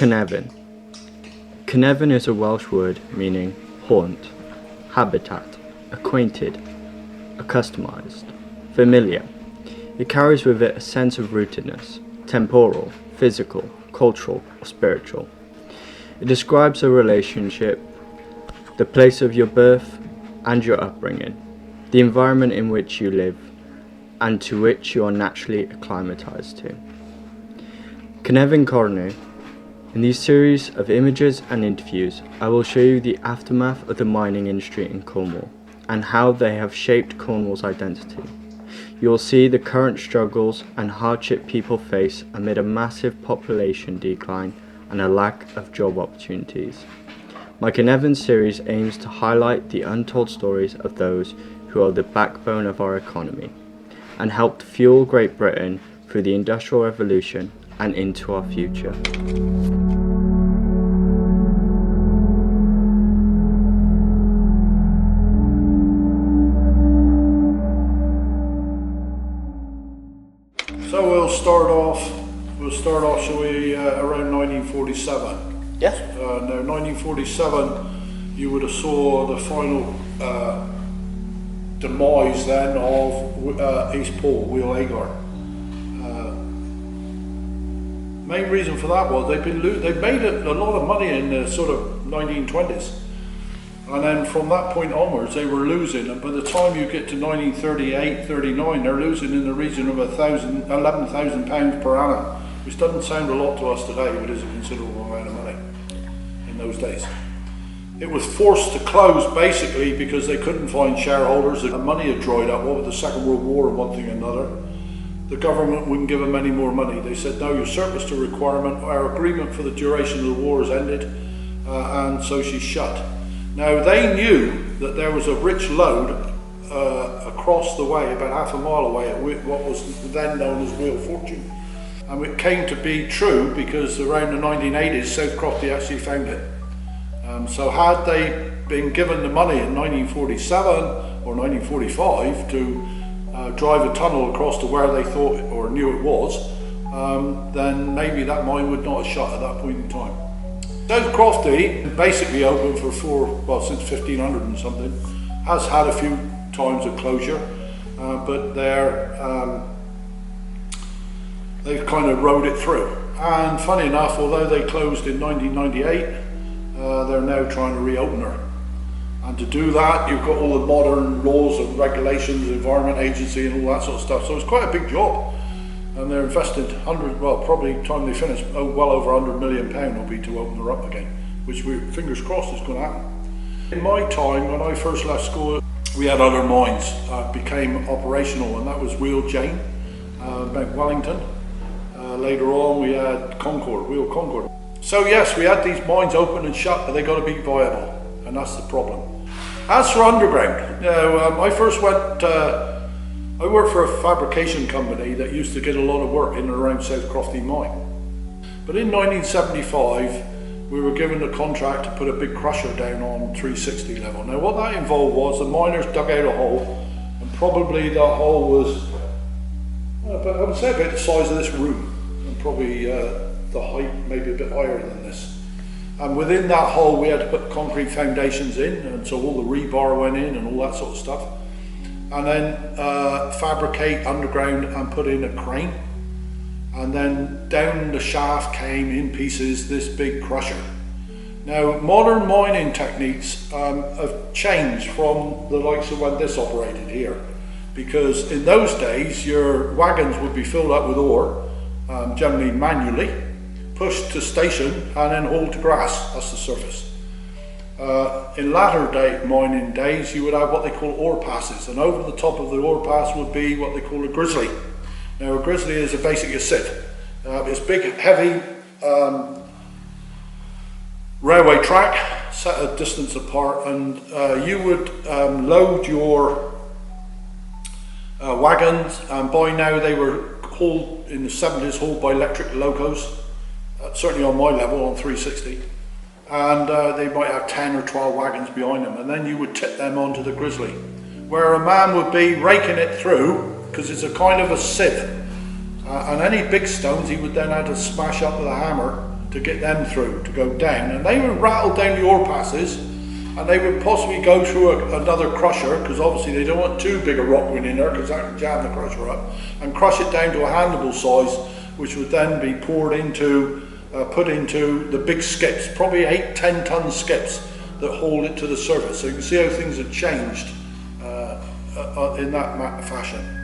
Cynefin. Cynefin is a Welsh word meaning haunt, habitat, acquainted, accustomised, familiar. It carries with it a sense of rootedness, temporal, physical, cultural, or spiritual. It describes a relationship, the place of your birth and your upbringing, the environment in which you live, and to which you are naturally acclimatised to. Cynefin Cornwall. In these series of images and interviews, I will show you the aftermath of the mining industry in Cornwall and how they have shaped Cornwall's identity. You will see the current struggles and hardship people face amid a massive population decline and a lack of job opportunities. My Cynefin series aims to highlight the untold stories of those who are the backbone of our economy and helped fuel Great Britain through the Industrial Revolution and into our future. So we'll start off, shall we, around 1947. Yes. Now 1947, you would have saw the final demise then of East Pole, Wheel Agar. Main reason for that was they made a lot of money in the sort of 1920s, and then from that point onwards they were losing, and by the time you get to 1938-39 they're losing in the region of £11,000 per annum, which doesn't sound a lot to us today, but is a considerable amount of money in those days. It was forced to close basically because they couldn't find shareholders. The money had dried up, what with the Second World War and one thing and another. The government wouldn't give them any more money. They said, no, you're surplus to requirement, our agreement for the duration of the war has ended, and so she shut. Now they knew that there was a rich lode across the way, about half a mile away, at what was then known as Wheel Fortune. And it came to be true because around the 1980s, South Crofty actually found it. So had they been given the money in 1947 or 1945 to drive a tunnel across to where they thought or knew it was, then maybe that mine would not have shut at that point in time. South Crofty, basically open for since 1500 and something, has had a few times of closure, but they've kind of rode it through. And funny enough, although they closed in 1998, they're now trying to reopen her. And to do that, you've got all the modern laws and regulations, Environment Agency and all that sort of stuff. So it's quite a big job. And they're invested probably time they finish, well over £100 million will be to open her up again, which we fingers crossed is going to happen. In my time, when I first left school, we had other mines became operational, and that was Wheel Jane, Mount Wellington. Later on, we had Concord, Wheel Concord. So yes, we had these mines open and shut, but they got to be viable, and that's the problem. As for underground, I worked for a fabrication company that used to get a lot of work in and around South Crofty mine. But in 1975, we were given the contract to put a big crusher down on 360 level. Now what that involved was the miners dug out a hole, and probably that hole was, I would say about the size of this room, and probably the height maybe a bit higher than this. And within that hole we had to put concrete foundations in, and so all the rebar went in and all that sort of stuff. And then fabricate underground and put in a crane. And then down the shaft came in pieces this big crusher. Now modern mining techniques have changed from the likes of when this operated here. Because in those days your wagons would be filled up with ore, generally manually, pushed to station and then hauled to grass, that's the surface. In latter day mining days, you would have what they call ore passes, and over the top of the ore pass would be what they call a grizzly. Now a grizzly is basically a sieve. It's big, heavy railway track set a distance apart, and you would load your wagons, and by now they were hauled in the 70s, hauled by electric locos, certainly on my level on 360. And they might have 10 or 12 wagons behind them, and then you would tip them onto the grizzly, where a man would be raking it through, because it's a kind of a sieve, and any big stones he would then have to smash up with a hammer to get them through, to go down. And they would rattle down the ore passes, and they would possibly go through another crusher, because obviously they don't want too big a rock going in there, because that can jam the crusher up, and crush it down to a handleable size, which would then be poured into, put into the big skips, probably 8-10 ton skips that hold it to the surface. So you can see how things have changed in that fashion.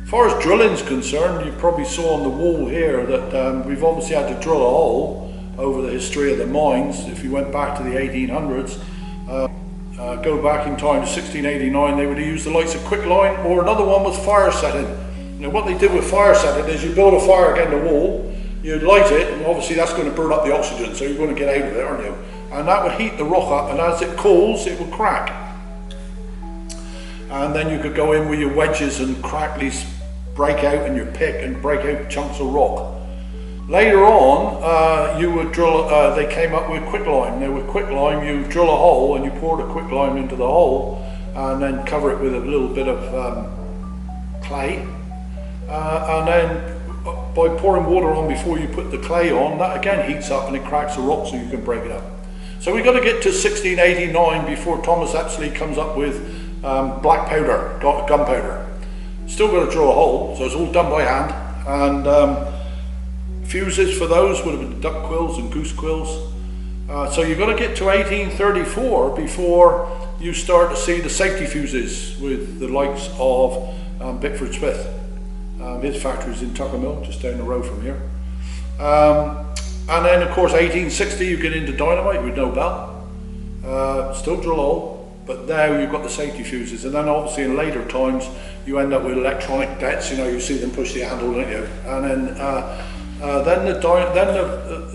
As far as drilling is concerned, you probably saw on the wall here that we've obviously had to drill a hole over the history of the mines. If you went back to the 1800s, go back in time to 1689, they would have used the likes of quicklime, or another one was fire setting. Now what they did with fire setting is you build a fire against the wall, you light it, and obviously that's going to burn up the oxygen, so you're going to get out of it, aren't you? And that would heat the rock up, and as it cools, it would crack. And then you could go in with your wedges and crack these, break out and your pick and break out chunks of rock. Later on, you would drill, they came up with quicklime. Now with quicklime, you drill a hole and you pour the quicklime into the hole and then cover it with a little bit of clay. And then by pouring water on before you put the clay on, that again heats up and it cracks the rock so you can break it up. So we've got to get to 1689 before Thomas actually comes up with black powder, gunpowder. Still got to drill a hole, so it's all done by hand. And fuses for those would have been duck quills and goose quills. So you've got to get to 1834 before you start to see the safety fuses with the likes of Bickford Smith. His factory's in Tucker Mill, just down the road from here. And then of course 1860 you get into dynamite with no bell. Still drill a hole, but now you've got the safety fuses. And then obviously in later times you end up with electronic debts, you know, you see them push the handle, don't you? And then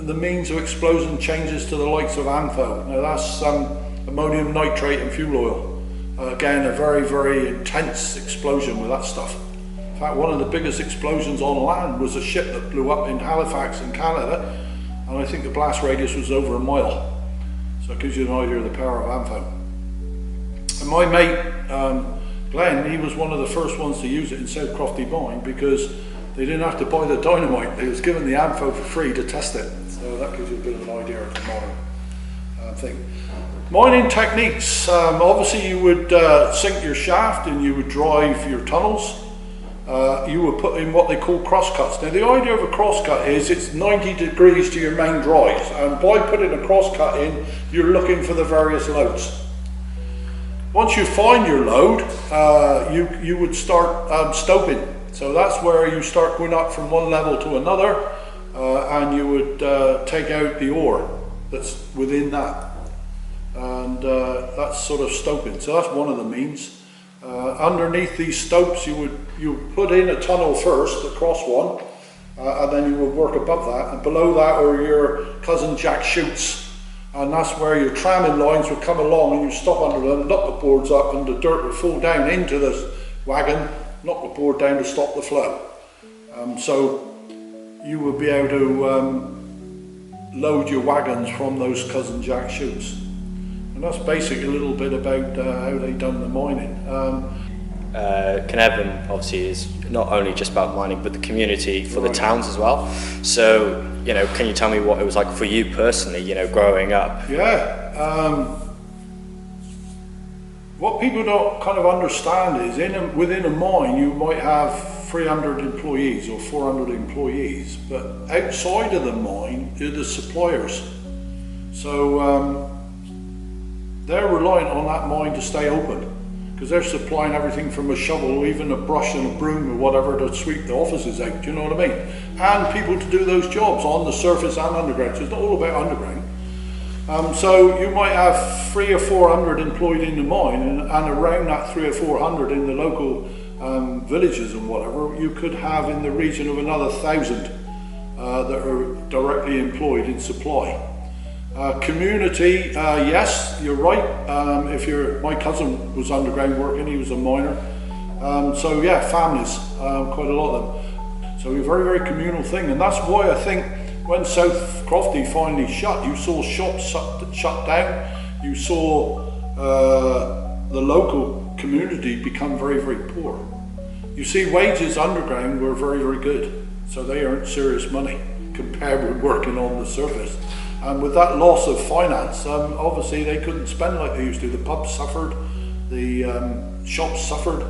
the means of explosion changes to the likes of ANFO. Now that's ammonium nitrate and fuel oil. Again, a very, very intense explosion with that stuff. In fact, one of the biggest explosions on land was a ship that blew up in Halifax in Canada, and I think the blast radius was over a mile. So it gives you an idea of the power of ANFO. And my mate, Glenn, he was one of the first ones to use it in South Crofty Mine because they didn't have to buy the dynamite. They was given the ANFO for free to test it. So that gives you a bit of an idea of the modern thing. Mining techniques. Obviously you would sink your shaft and you would drive your tunnels. You would put in what they call crosscuts. Now the idea of a crosscut is it's 90 degrees to your main drives, and by putting a crosscut in, you're looking for the various loads. Once you find your load, you would start stoping. So that's where you start going up from one level to another, and you would take out the ore that's within that. And that's sort of stoping. So that's one of the means. Underneath these stopes you would put in a tunnel first, across one, and then you would work above that, and below that are your cousin jack chutes, and that's where your tramming lines would come along and you stop under them, knock the boards up, and the dirt would fall down into the wagon, knock the board down to stop the flow. So you would be able to load your wagons from those cousin jack chutes. And that's basically a little bit about how they done the mining. Cynefin obviously is not only just about mining, but the community for the towns as well. So, you know, can you tell me what it was like for you personally, you know, growing up? Yeah. What people don't kind of understand is within a mine you might have 300 employees or 400 employees, but outside of the mine are the suppliers. So they're reliant on that mine to stay open, because they're supplying everything from a shovel, even a brush and a broom or whatever to sweep the offices out, do you know what I mean? And people to do those jobs on the surface and underground, so it's not all about underground. So you might have 300 or 400 employed in the mine, and around that 300 or 400 in the local villages and whatever, you could have in the region of another 1,000 that are directly employed in supply. Community, yes, you're right. My cousin was underground working, he was a miner. So yeah, families, quite a lot of them. So a very, very communal thing, and that's why I think when South Crofty finally shut, you saw shops shut down, you saw the local community become very, very poor. You see wages underground were very, very good, so they earned serious money. compared with working on the surface. And with that loss of finance, obviously they couldn't spend like they used to. The pubs suffered, the shops suffered,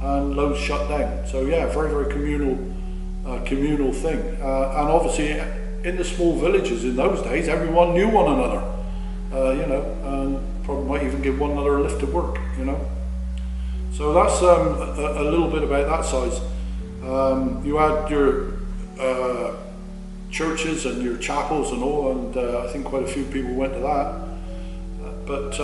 and loads shut down. So yeah, very, very communal thing. And obviously in the small villages in those days, everyone knew one another, and probably might even give one another a lift to work, So that's a little bit about that size. You had your churches and your chapels and all, and I think quite a few people went to that, but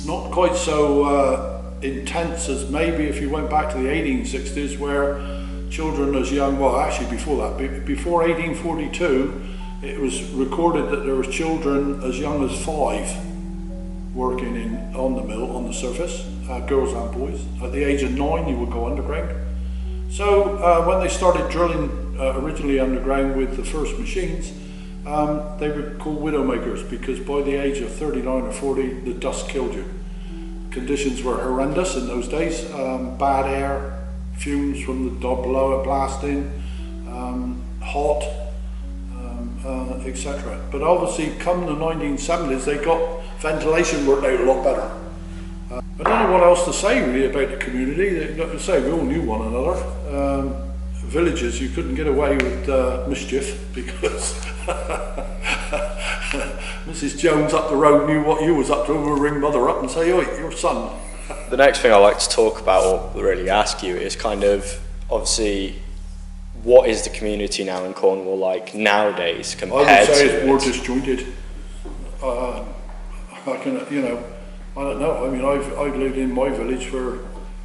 not quite so intense as maybe if you went back to the 1860s, where children as young, well actually before that, before 1842, it was recorded that there was children as young as 5 working on the mill, on the surface, girls and boys. At the age of 9 you would go underground. So when they started drilling originally underground with the first machines, they were called widowmakers, because by the age of 39 or 40 the dust killed you. Conditions were horrendous in those days, bad air, fumes from the blower blasting, hot, etc. But obviously come the 1970s they got ventilation worked out a lot better. I don't know what else to say really about the community. Like I say, we all knew one another. Villages, you couldn't get away with mischief, because Mrs. Jones up the road knew what you was up to and would ring mother up and say, "Oi, your son." The next thing I'd like to talk about, or really ask you, is kind of, obviously, what is the community now in Cornwall like nowadays compared to... I would say it's more disjointed. I don't know. I mean, I've lived in my village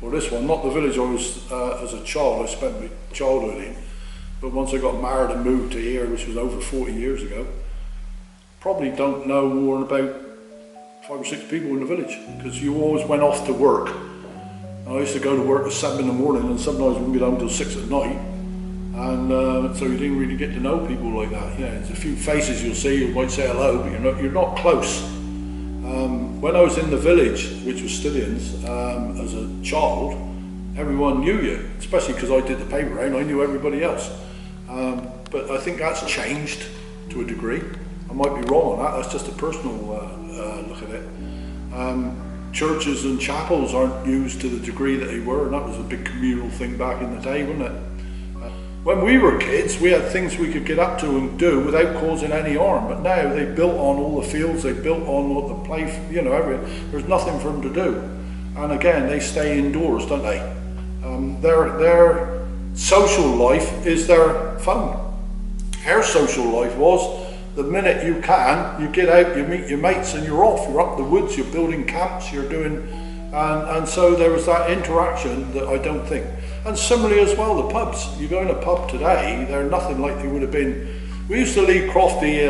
this one, not the village I was as a child. I spent my childhood in, but once I got married and moved to here, which was over 40 years ago, probably don't know more than about 5 or 6 people in the village, because you always went off to work. And I used to go to work at 7 in the morning, and sometimes wouldn't get home till 6 at night, and so you didn't really get to know people like that. There's a few faces you'll see, you might say hello, but you're not close. When I was in the village, which was Stillians, as a child, everyone knew you, especially because I did the paper round, I knew everybody else. But I think that's changed to a degree. I might be wrong on that, that's just a personal look at it. Churches and chapels aren't used to the degree that they were, and that was a big communal thing back in the day, wasn't it? When we were kids, we had things we could get up to and do without causing any harm. But now they built on all the fields, they built on what the play, everything. There's nothing for them to do. And again, they stay indoors, don't they? Their social life is their phone. Our social life was, the minute you can, you get out, you meet your mates and you're off. You're up the woods, you're building camps, you're doing... And so there was that interaction that I don't think. And similarly as well, the pubs. You go in a pub today, they're nothing like they would have been. We used to leave Crofty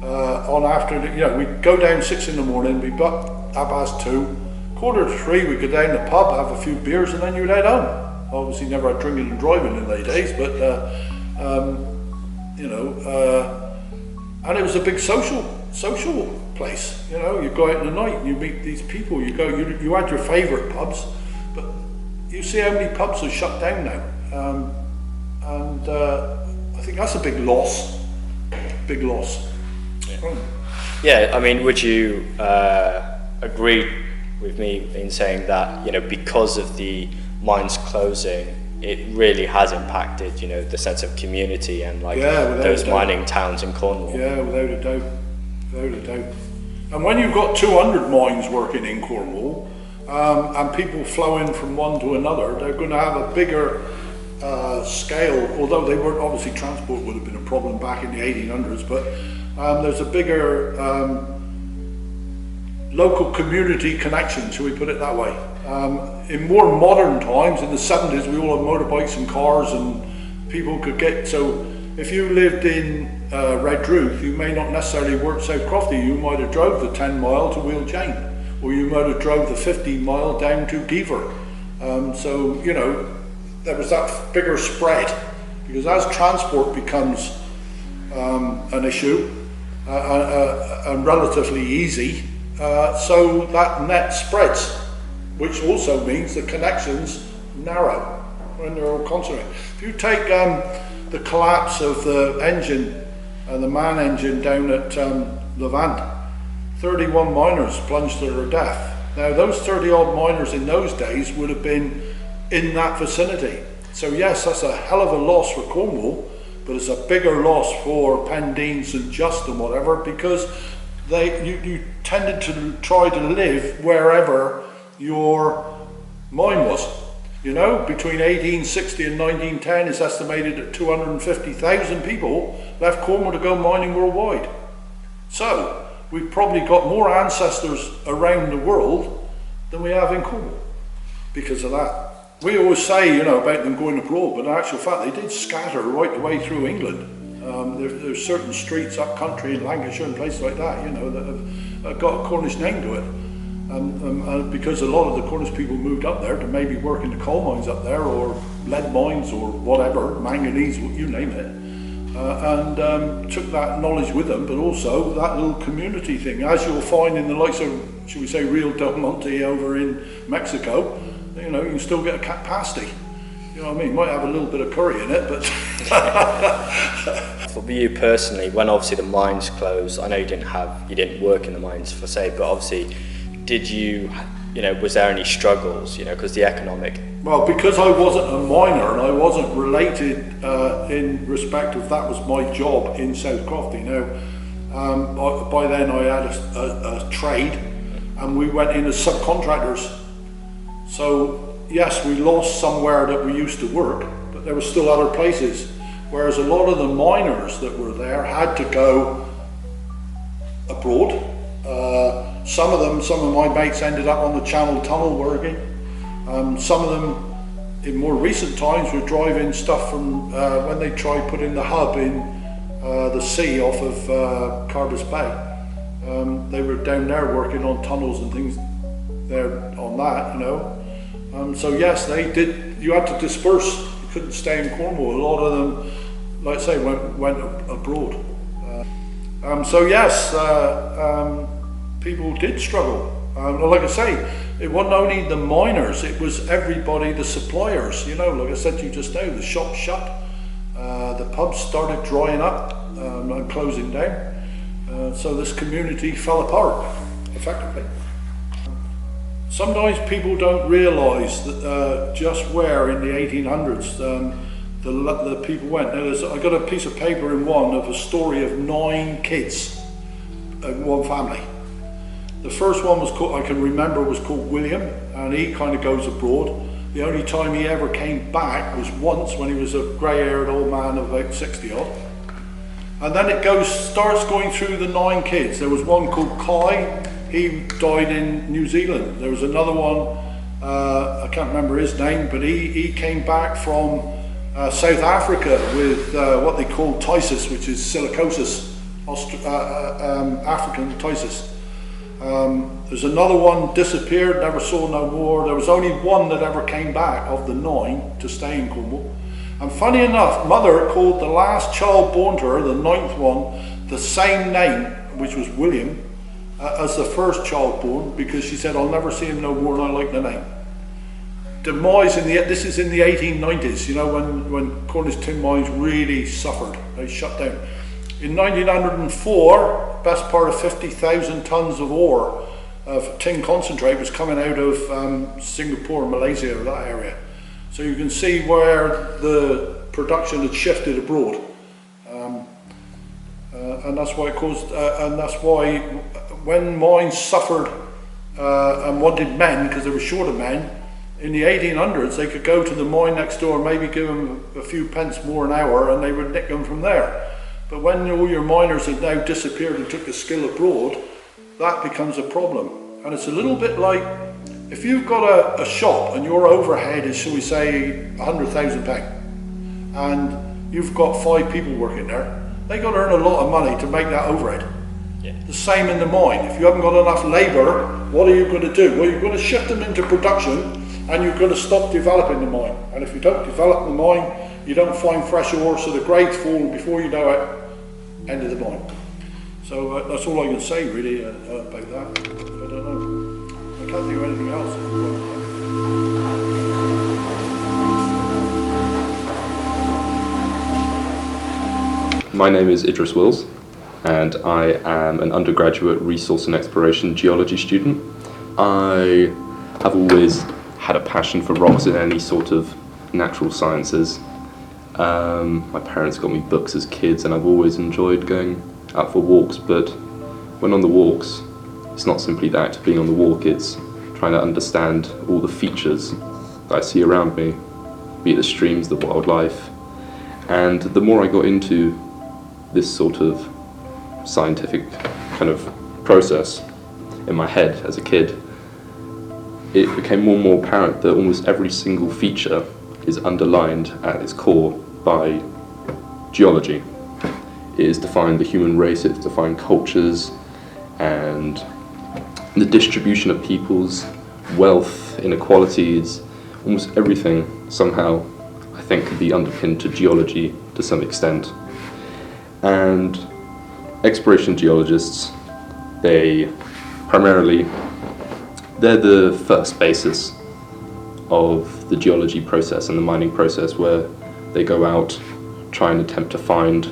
on after, we'd go down 6 in the morning, we'd be up 2:30, 2:45, we'd go down the pub, have a few beers, and then you'd head home. Obviously never had drinking and driving in those days, but, and it was a big social place. You go out in the night and you meet these people, you had your favourite pubs, but you see how many pubs are shut down now, and I think that's a big loss. Yeah, I mean, would you agree with me in saying that, because of the mines closing, it really has impacted, the sense of community and those mining towns in Cornwall? Yeah, without a doubt. And when you've got 200 mines working in Cornwall, and people flowing from one to another, they're going to have a bigger scale, although they weren't, obviously transport would have been a problem back in the 1800s, but there's a bigger local community connection, shall we put it that way. In more modern times, in the 70s, we all had motorbikes and cars, and people could get, so if you lived in Redruth, you may not necessarily work South Crofty, you might have drove the 10 mile to Wheel Chain, or you might have drove the 15 mile down to Geever. So, there was that bigger spread, because as transport becomes an issue, and relatively easy, so that net spreads, which also means the connections narrow. when they're all concentrated. If you take the collapse of the engine, the man engine down at Levant, 31 miners plunged to their death. Now those 30 odd miners in those days would have been in that vicinity. So yes, that's a hell of a loss for Cornwall, but it's a bigger loss for Pendeen, St Just and whatever, because you tended to try to live wherever your mine was. You know, between 1860 and 1910 it's estimated that 250,000 people left Cornwall to go mining worldwide. So we've probably got more ancestors around the world than we have in Cornwall because of that. We always say, you know, about them going abroad, but in actual fact they did scatter right the way through England. There's certain streets up country in Lancashire and places like that, you know, that have got a Cornish name to it. Because a lot of the Cornish people moved up there to maybe work in the coal mines up there, or lead mines, or whatever, manganese, you name it, and took that knowledge with them, but also that little community thing, as you'll find in the likes of, should we say, Real Del Monte over in Mexico. You know, you can still get a pasty. You know what I mean? Might have a little bit of curry in it, but... For you personally, when obviously the mines closed, I know you didn't work in the mines per se, but obviously, did you know, was there any struggles, you know, because the economic... Well, because I wasn't a miner and I wasn't related in respect of that was my job in South Crofty. Now, by then I had a trade and we went in as subcontractors. So, yes, we lost somewhere that we used to work, but there were still other places. Whereas a lot of the miners that were there had to go abroad. Some of my mates ended up on the Channel Tunnel working. Some of them, in more recent times, were driving stuff from when they tried putting the hub in the sea off of Cardiff Bay. They were down there working on tunnels and things there on that, you know. So yes, they did. You had to disperse. You couldn't stay in Cornwall. A lot of them, like I say, went abroad. So yes, people did struggle. Like I say, it wasn't only the miners, it was everybody, the suppliers, you know, like I said to you just now, the shops shut, the pubs started drying up and closing down, so this community fell apart, effectively. Sometimes people don't realise that just where in the 1800s the people went. Now I got a piece of paper in one of a story of 9 kids in one family. The first one was called, I can remember, was called William, and he kind of goes abroad. The only time he ever came back was once when he was a grey-haired old man of about 60 odd. And then it starts going through the 9 kids. There was one called Kai, he died in New Zealand. There was another one, I can't remember his name, but he came back from South Africa with what they call ptysis, which is silicosis, African ptysis. There's another one disappeared, never saw no more. There was only one that ever came back of the 9 to stay in Cornwall. And funny enough, mother called the last child born to her, the 9th one, the same name, which was William, as the first child born, because she said, I'll never see him no more and I like the name. Demise this is in the 1890s, you know, when Cornish tin mines really suffered. They shut down. In 1904, best part of 50,000 tons of ore of tin concentrate was coming out of Singapore, Malaysia, or that area. So you can see where the production had shifted abroad, and that's why it caused. And that's why when mines suffered and wanted men, because they were short of men, in the 1800s they could go to the mine next door, maybe give them a few pence more an hour, and they would nick them from there. But when all your miners have now disappeared and took the skill abroad, that becomes a problem. And it's a little bit like, if you've got a shop and your overhead is, shall we say, £100,000, and you've got 5 people working there, they got to earn a lot of money to make that overhead. Yeah. The same in the mine. If you haven't got enough labour, what are you going to do? Well, you're going to shift them into production, and you're going to stop developing the mine. And if you don't develop the mine, you don't find fresh ore, so the grades fall, and before you know it, end of the mine. So that's all I can say really about that. I don't know. I can't think of anything else. My name is Idris Wills, and I am an undergraduate resource and exploration geology student. I have always had a passion for rocks and any sort of natural sciences. My parents got me books as kids, and I've always enjoyed going out for walks, but when on the walks, it's not simply the act of being on the walk, it's trying to understand all the features that I see around me, be it the streams, the wildlife. And the more I got into this sort of scientific kind of process in my head as a kid, it became more and more apparent that almost every single feature is underlined at its core by geology. It has defined the human race, it's defined cultures, and the distribution of people's wealth, inequalities, almost everything somehow I think could be underpinned to geology to some extent. And exploration geologists, they're the first basis of the geology process and the mining process, where they go out, try and attempt to find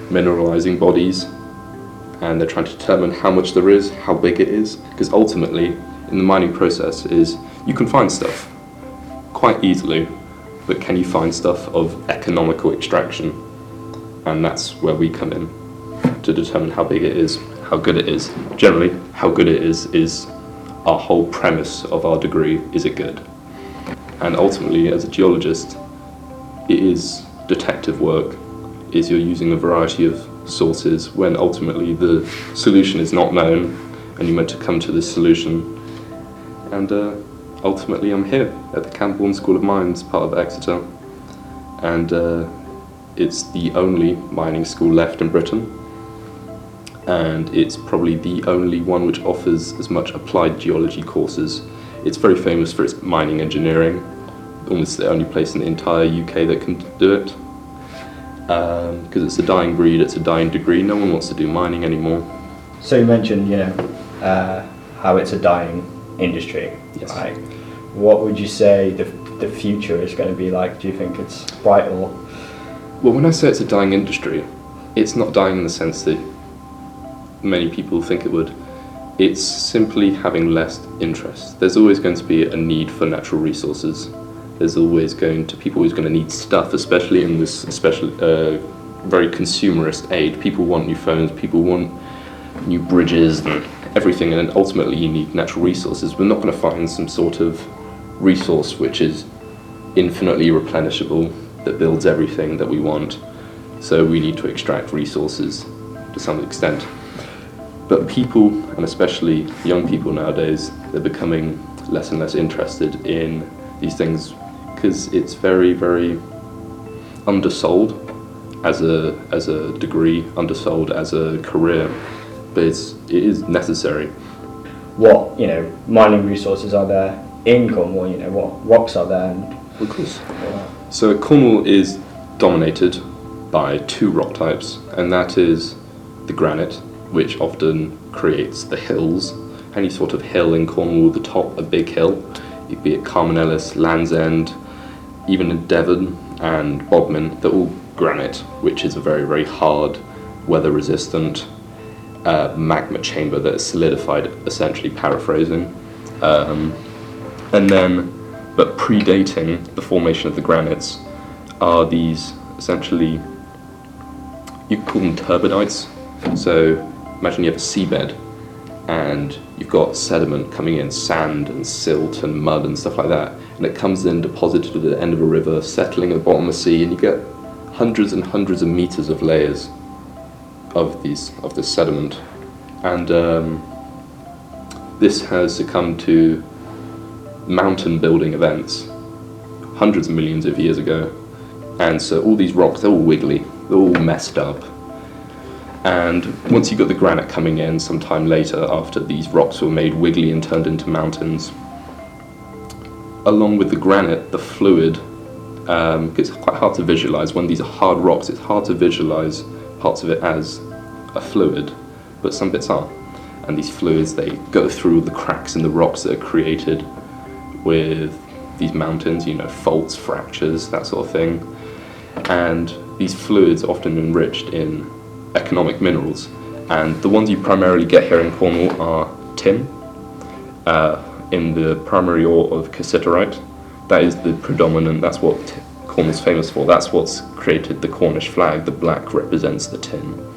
mineralizing bodies, and they're trying to determine how much there is, how big it is, because ultimately in the mining process is you can find stuff quite easily, but can you find stuff of economical extraction? And that's where we come in to determine how big it is, how good it is. Generally, how good it is our whole premise of our degree. Is it good? And ultimately, as a geologist, it is detective work, is you're using a variety of sources when ultimately the solution is not known and you're meant to come to this solution. And ultimately I'm here at the Camborne School of Mines, part of Exeter, and it's the only mining school left in Britain, and it's probably the only one which offers as much applied geology courses. It's very famous for its mining engineering, almost the only place in the entire UK that can do it. Because it's a dying breed, it's a dying degree, no one wants to do mining anymore. So you mentioned, how it's a dying industry. Yes. Right? What would you say the future is going to be like? Do you think it's bright or? Well, when I say it's a dying industry, it's not dying in the sense that many people think it would. It's simply having less interest. There's always going to be a need for natural resources. There's always people always going to need stuff, especially in this very consumerist age. People want new phones, people want new bridges and everything, and ultimately you need natural resources. We're not going to find some sort of resource which is infinitely replenishable, that builds everything that we want. So we need to extract resources to some extent. But people, and especially young people nowadays, they're becoming less and less interested in these things because it's very, very undersold as a degree, undersold as a career, but it is necessary. What mining resources are there in Cornwall? What rocks are there? Of course. So Cornwall is dominated by two rock types, and that is the granite, which often creates the hills. Any sort of hill in Cornwall, the top, a big hill, be it Carmen Ellis, Land's End, even in Devon and Bodmin, they're all granite, which is a very, very hard, weather-resistant magma chamber that is solidified, essentially paraphrasing. But predating the formation of the granites are these, essentially, you could call them turbidites. So imagine you have a seabed and you've got sediment coming in, sand and silt and mud and stuff like that, and it comes in deposited at the end of a river, settling at the bottom of the sea, and you get hundreds and hundreds of meters of layers of this sediment. And this has succumbed to mountain building events hundreds of millions of years ago, and so all these rocks, they're all wiggly, they're all messed up. And once you got the granite coming in some time later, after these rocks were made wiggly and turned into mountains, along with the granite, the fluid, it's quite hard to visualize. When these are hard rocks, it's hard to visualize parts of it as a fluid, but some bits are. And these fluids, they go through the cracks in the rocks that are created with these mountains, faults, fractures, that sort of thing. And these fluids are often enriched in economic minerals, and the ones you primarily get here in Cornwall are tin, in the primary ore of cassiterite. That is the predominant, that's what Cornwall's famous for, that's what's created the Cornish flag. The black represents the tin.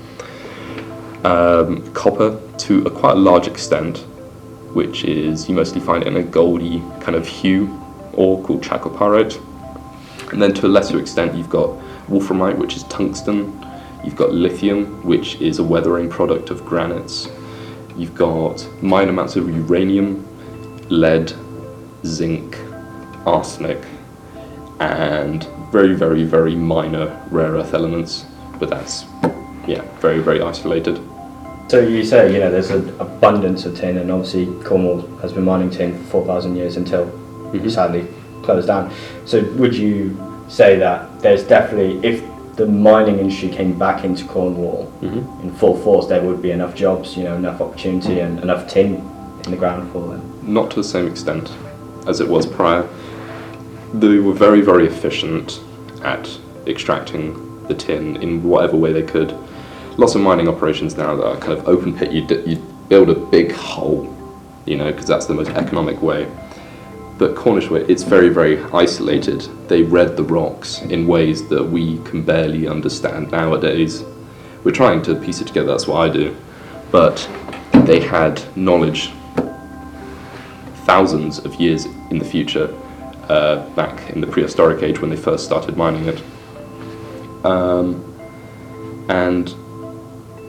Copper to a quite a large extent, which is, you mostly find it in a goldy kind of hue ore called chalcopyrite. And then to a lesser extent you've got wolframite, which is tungsten. You've got lithium, which is a weathering product of granites. You've got minor amounts of uranium, lead, zinc, arsenic, and very, very, very minor rare earth elements, but that's, yeah, very, very isolated. So you say, you know, there's an abundance of tin, and obviously Cornwall has been mining tin for 4,000 years until sadly closed down. So would you say that there's definitely, if the mining industry came back into Cornwall in full force, there would be enough jobs, you know, enough opportunity and enough tin in the ground for them? Not to the same extent as it was prior. They were very, very efficient at extracting the tin in whatever way they could. Lots of mining operations now that are kind of open pit, you build a big hole, you know, because that's the most economic way. But Cornish way, it's very, very isolated. They read the rocks in ways that we can barely understand nowadays. We're trying to piece it together, that's what I do. But they had knowledge thousands of years in the future, back in the prehistoric age when they first started mining it. And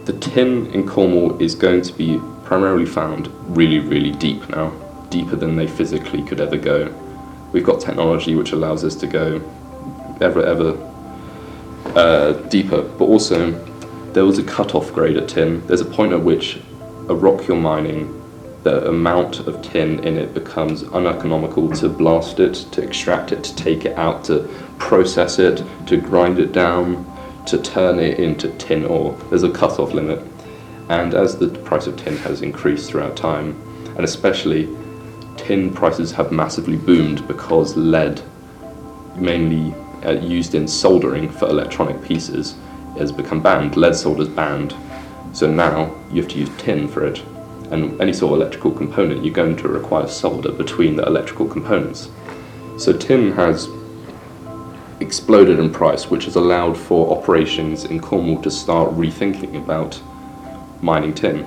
the tin in Cornwall is going to be primarily found really, really deep now. Deeper than they physically could ever go. We've got technology which allows us to go ever deeper, but also there was a cut-off grade at tin. There's a point at which a rock you're mining, the amount of tin in it becomes uneconomical to blast it, to extract it, to take it out, to process it, to grind it down, to turn it into tin ore. There's a cut-off limit. And as the price of tin has increased throughout time, and especially tin prices have massively boomed because lead, mainly used in soldering for electronic pieces, has become banned. Lead solder's banned. So now you have to use tin for it. And any sort of electrical component, you're going to require solder between the electrical components. So tin has exploded in price, which has allowed for operations in Cornwall to start rethinking about mining tin.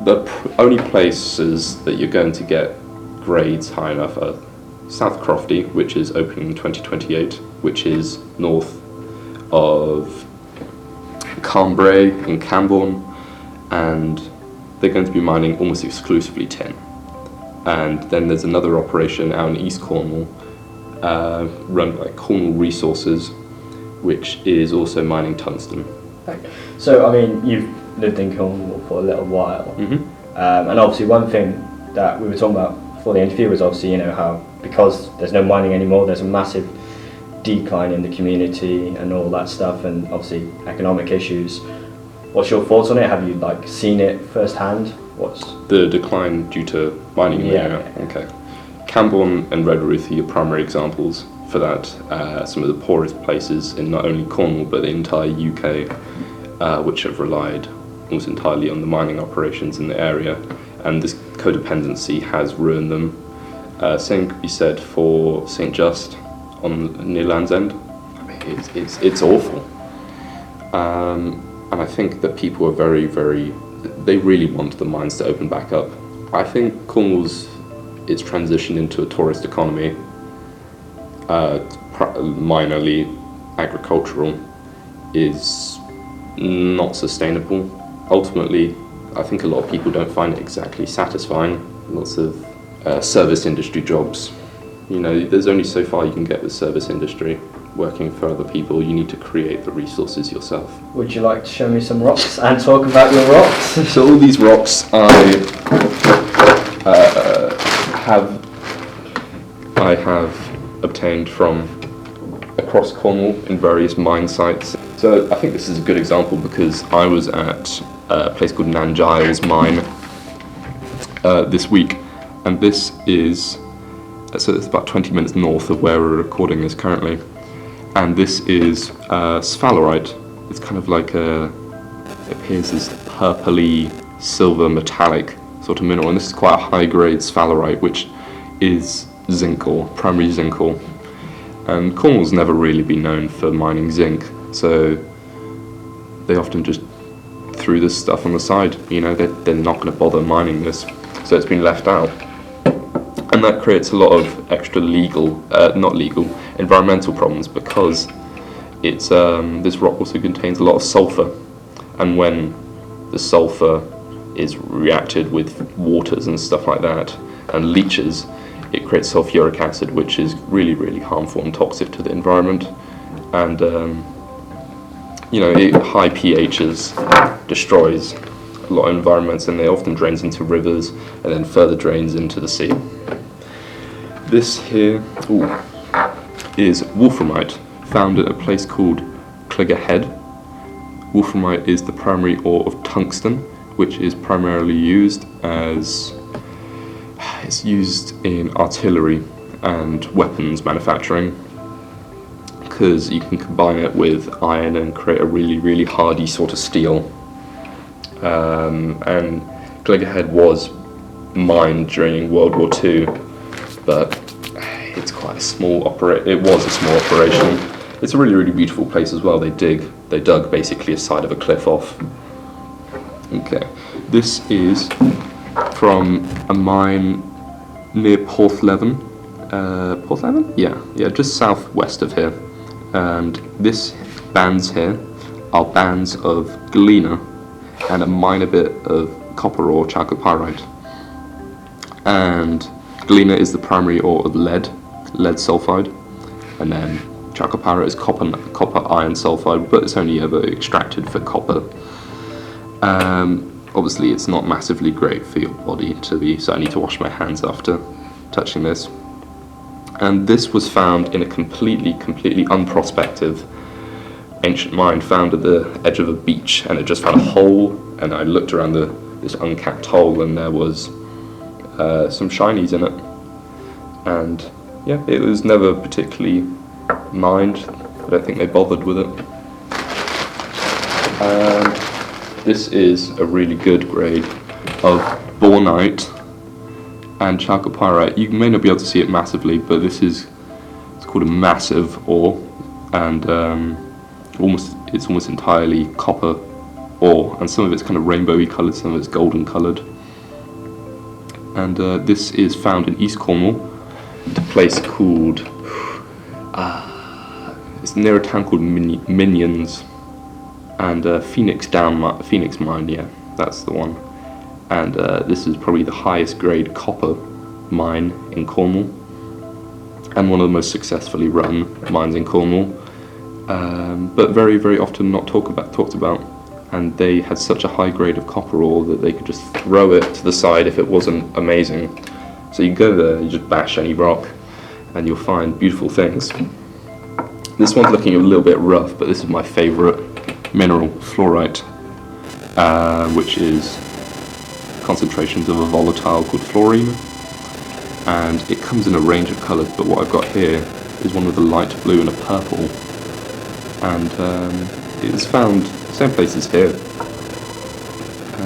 The only places that you're going to get grades high enough are South Crofty, which is opening in 2028, which is north of Cambrai in Camborne, and they're going to be mining almost exclusively tin. And then there's another operation out in East Cornwall, run by Cornwall Resources, which is also mining tungsten. So, I mean, you've lived in Cornwall for a little while, and obviously one thing that we were talking about before the interview was obviously, you know, how because there's no mining anymore, there's a massive decline in the community and all that stuff, and obviously economic issues. What's your thoughts on it? Have you like seen it firsthand? What's the decline due to mining? Yeah. Okay. Camborne and Redruth are your primary examples for that. Some of the poorest places in not only Cornwall but the entire UK, which have relied almost entirely on the mining operations in the area, and this codependency has ruined them. Same could be said for St Just near Land's End. I mean, it's awful. And I think that people are very, very, they really want the mines to open back up. I think Cornwall's, its transition into a tourist economy, minorly agricultural, is not sustainable. Ultimately, I think a lot of people don't find it exactly satisfying. Lots of service industry jobs. You know, there's only so far you can get with service industry. Working for other people, you need to create the resources yourself. Would you like to show me some rocks and talk about your rocks? So all these rocks I have obtained from across Cornwall in various mine sites. So I think this is a good example because I was at a place called Nan Giles mine this week, and this is, so it's about 20 minutes north of where we're recording this currently. And this is sphalerite. It's kind of like it appears as purpley, silver, metallic sort of mineral, and this is quite a high-grade sphalerite, which is zinc ore, primary zinc ore. And Cornwall's never really been known for mining zinc, so they often just threw this stuff on the side. You know, they're not going to bother mining this, so it's been left out. And that creates a lot of extra environmental problems, because it's this rock also contains a lot of sulfur, and when the sulfur is reacted with waters and stuff like that and leaches, it creates sulfuric acid, which is really, really harmful and toxic to the environment. And you know, high pHs destroys a lot of environments, and it often drains into rivers and then further drains into the sea. This here is wolframite, found at a place called Cleggerhead. Wolframite is the primary ore of tungsten, which is primarily used in artillery and weapons manufacturing, because you can combine it with iron and create a really, really hardy sort of steel. And Cleggerhead was mined during World War II, but it's quite a small it was a small operation. It's a really, really beautiful place as well. They dug basically a side of a cliff off. Okay, this is from a mine near Porthleven. Porthleven? Yeah, just southwest of here. And this bands here are bands of galena and a minor bit of copper ore, chalcopyrite. And galena is the primary ore of lead sulfide, and then chalcopyrite is copper iron sulfide, but it's only ever extracted for copper. Obviously it's not massively great for your body so I need to wash my hands after touching this. And this was found in a completely unprospective ancient mine, found at the edge of a beach, and it just found a hole, and I looked around this uncapped hole, and there was some shinies in it. And yeah, it was never particularly mined. I don't think they bothered with it. This is a really good grade of bornite and chalcopyrite. You may not be able to see it massively, but it's called a massive ore, and it's almost entirely copper ore, and some of it's kind of rainbowy coloured, some of it's golden coloured. And this is found in East Cornwall, at a place called it's near a town called Minions, and Phoenix Mine, yeah, that's the one. And this is probably the highest grade copper mine in Cornwall, and one of the most successfully run mines in Cornwall, but very, very often not talked about. And they had such a high grade of copper ore that they could just throw it to the side if it wasn't amazing. So you go there, you just bash any rock, and you'll find beautiful things. This one's looking a little bit rough, but this is my favourite mineral, fluorite, which is concentrations of a volatile called fluorine, and it comes in a range of colours, but what I've got here is one with a light blue and a purple, and it's found same places here,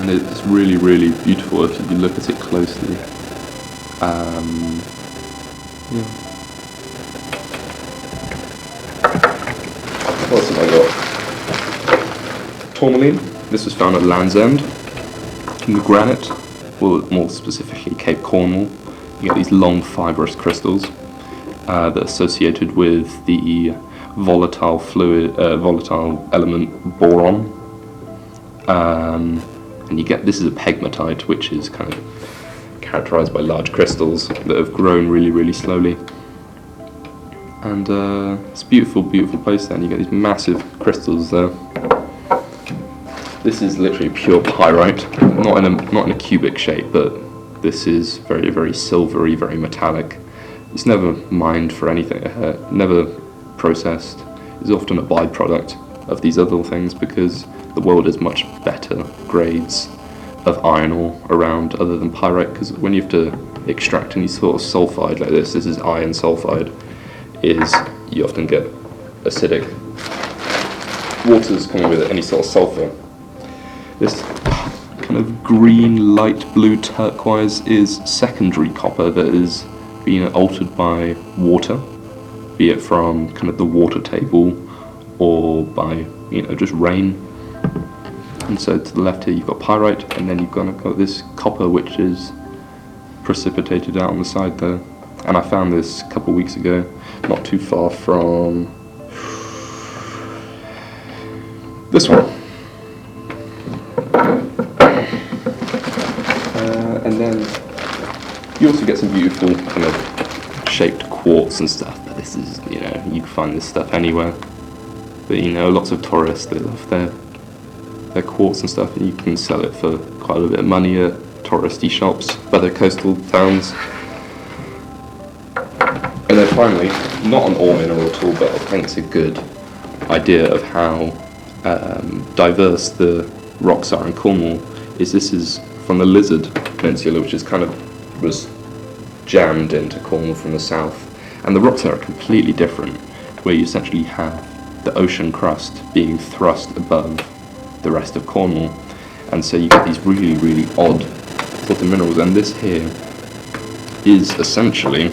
and it's really, really beautiful if you look at it closely. Yeah. What else have I got? Tourmaline. This was found at Land's End. In the granite, well, more specifically Cape Cornwall, you get these long fibrous crystals that are associated with the volatile element boron, and you get, this is a pegmatite, which is kind of characterized by large crystals that have grown really, really slowly. And it's a beautiful, beautiful place there, and you get these massive crystals there. This is literally pure pyrite, not in a cubic shape, but this is very, very silvery, very metallic. It's never mined for anything, never processed. It's often a byproduct of these other things, because the world has much better grades of iron ore around other than pyrite, because when you have to extract any sort of sulfide like this is iron sulfide, you often get acidic. Water's coming with any sort of sulfur. This kind of green, light blue turquoise is secondary copper that is being altered by water, be it from kind of the water table or by, just rain. And so to the left here you've got pyrite, and then you've got this copper which is precipitated out on the side there. And I found this a couple of weeks ago, not too far from this one. And then you also get some beautiful kind of shaped quartz and stuff, but this is, you can find this stuff anywhere. But lots of tourists, they love their quartz and stuff, and you can sell it for quite a bit of money at touristy shops by the coastal towns. And then finally, not an ore mineral at all, but I think it's a good idea of how diverse the rocks are in Cornwall. This is from the Lizard Peninsula, which was jammed into Cornwall from the south. And the rocks there are completely different, where you essentially have the ocean crust being thrust above the rest of Cornwall. And so you get these really, really odd sort of minerals. And this here is essentially,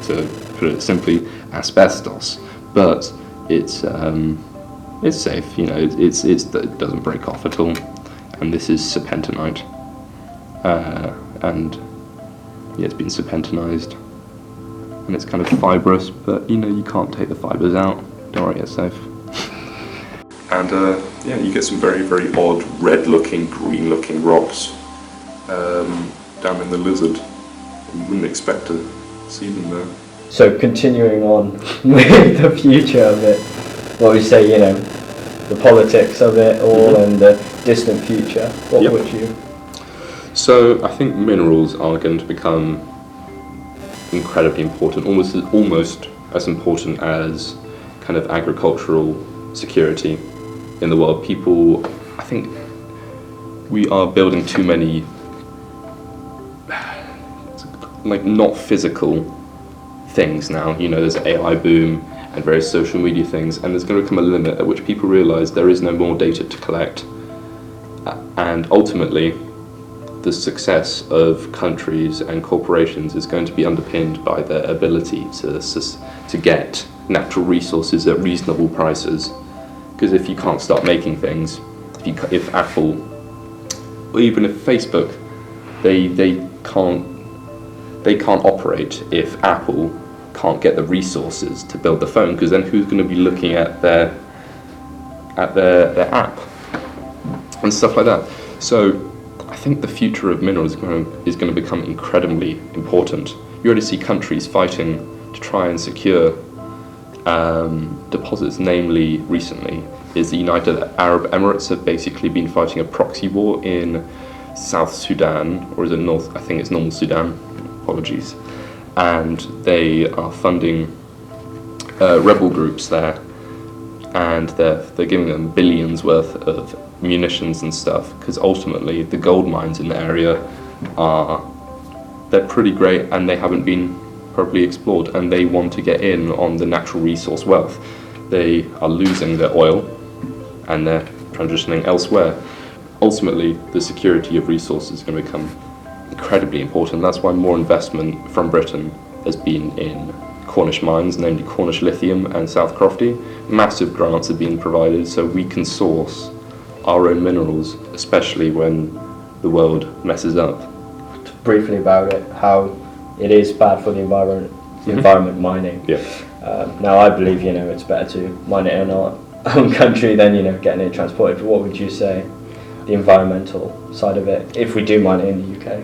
to put it simply, asbestos, but it's safe. It doesn't break off at all. And this is serpentinite, and it's been serpentinized, and it's kind of fibrous, but you can't take the fibers out. Don't worry, it's safe. And you get some very, very odd red-looking, green-looking rocks down in the Lizard. You wouldn't expect to see them there. So continuing on with the future of it, what we say, the politics of it all and the distant future, what would you? So I think minerals are going to become incredibly important, almost as important as kind of agricultural security in the world. I think we are building too many not physical things now. There's an AI boom and various social media things, and there's going to come a limit at which people realise there is no more data to collect, and ultimately the success of countries and corporations is going to be underpinned by their ability to get natural resources at reasonable prices. Because if you can't start making things, if Apple, or even if Facebook, they can't operate if Apple can't get the resources to build the phone, because then who's going to be looking at their app and stuff like that. So I think the future of minerals is going to become incredibly important. You already see countries fighting to try and secure deposits. Namely, recently is the United Arab Emirates have basically been fighting a proxy war in South Sudan, or is it North? I think it's North Sudan. Apologies. And they are funding rebel groups there, and they're giving them billions worth of munitions and stuff, because ultimately the gold mines in the area they're pretty great and they haven't been properly explored, and they want to get in on the natural resource wealth. They are losing their oil and they're transitioning elsewhere. Ultimately, the security of resources is going to become incredibly important. That's why more investment from Britain has been in Cornish mines, namely Cornish Lithium and South Crofty. Massive grants have been provided so we can source our own minerals, especially when the world messes up. Briefly about it, how it is bad for the environment, mining. Yeah. Now I believe it's better to mine it in our own country than getting it transported. But what would you say the environmental side of it if we do mine it in the UK?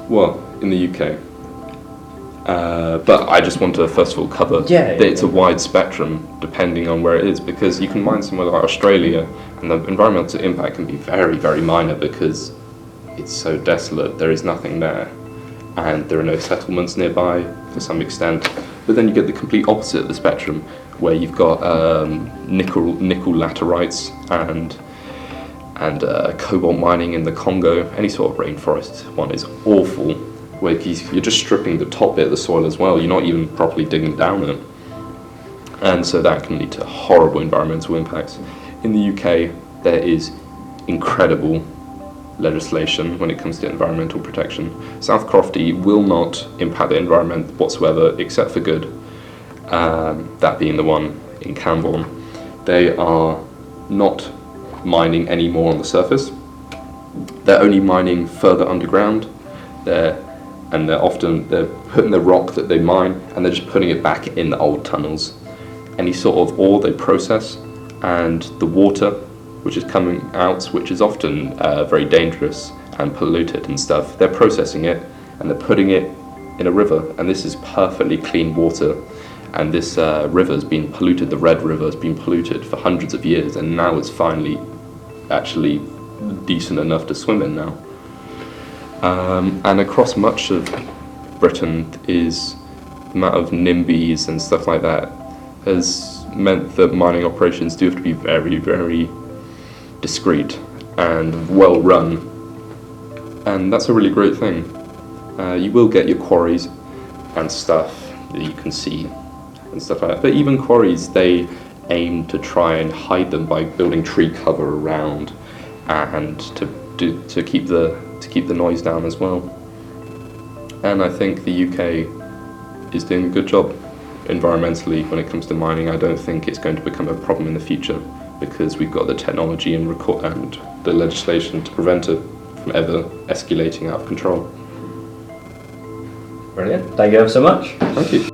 Well, in the UK. But I just want to first of all cover that it's a wide spectrum depending on where it is, because you can mine somewhere like Australia and the environmental impact can be very, very minor because it's so desolate, there is nothing there and there are no settlements nearby to some extent. But then you get the complete opposite of the spectrum where you've got nickel laterites and cobalt mining in the Congo. Any sort of rainforest one is awful, where you're just stripping the top bit of the soil as well. You're not even properly digging down it. And so that can lead to horrible environmental impacts. In the UK, there is incredible legislation when it comes to environmental protection. South Crofty will not impact the environment whatsoever, except for good. That being the one in Camborne. They are not mining any more on the surface. They're only mining further underground. They're putting the rock that they mine and they're just putting it back in the old tunnels. Any sort of ore they process, and the water which is coming out, which is often very dangerous and polluted and stuff, they're processing it and they're putting it in a river, and this is perfectly clean water. And this river has been polluted, the Red River has been polluted for hundreds of years, and now it's finally actually decent enough to swim in now. And across much of Britain is the amount of NIMBYs and stuff like that has meant that mining operations do have to be very, very discreet and well run. And that's a really great thing. You will get your quarries and stuff that you can see and stuff like that. But even quarries, they aim to try and hide them by building tree cover around and to keep the noise down as well. And I think the UK is doing a good job environmentally when it comes to mining. I don't think it's going to become a problem in the future because we've got the technology and the legislation to prevent it from ever escalating out of control. Brilliant. Thank you ever so much. Thank you.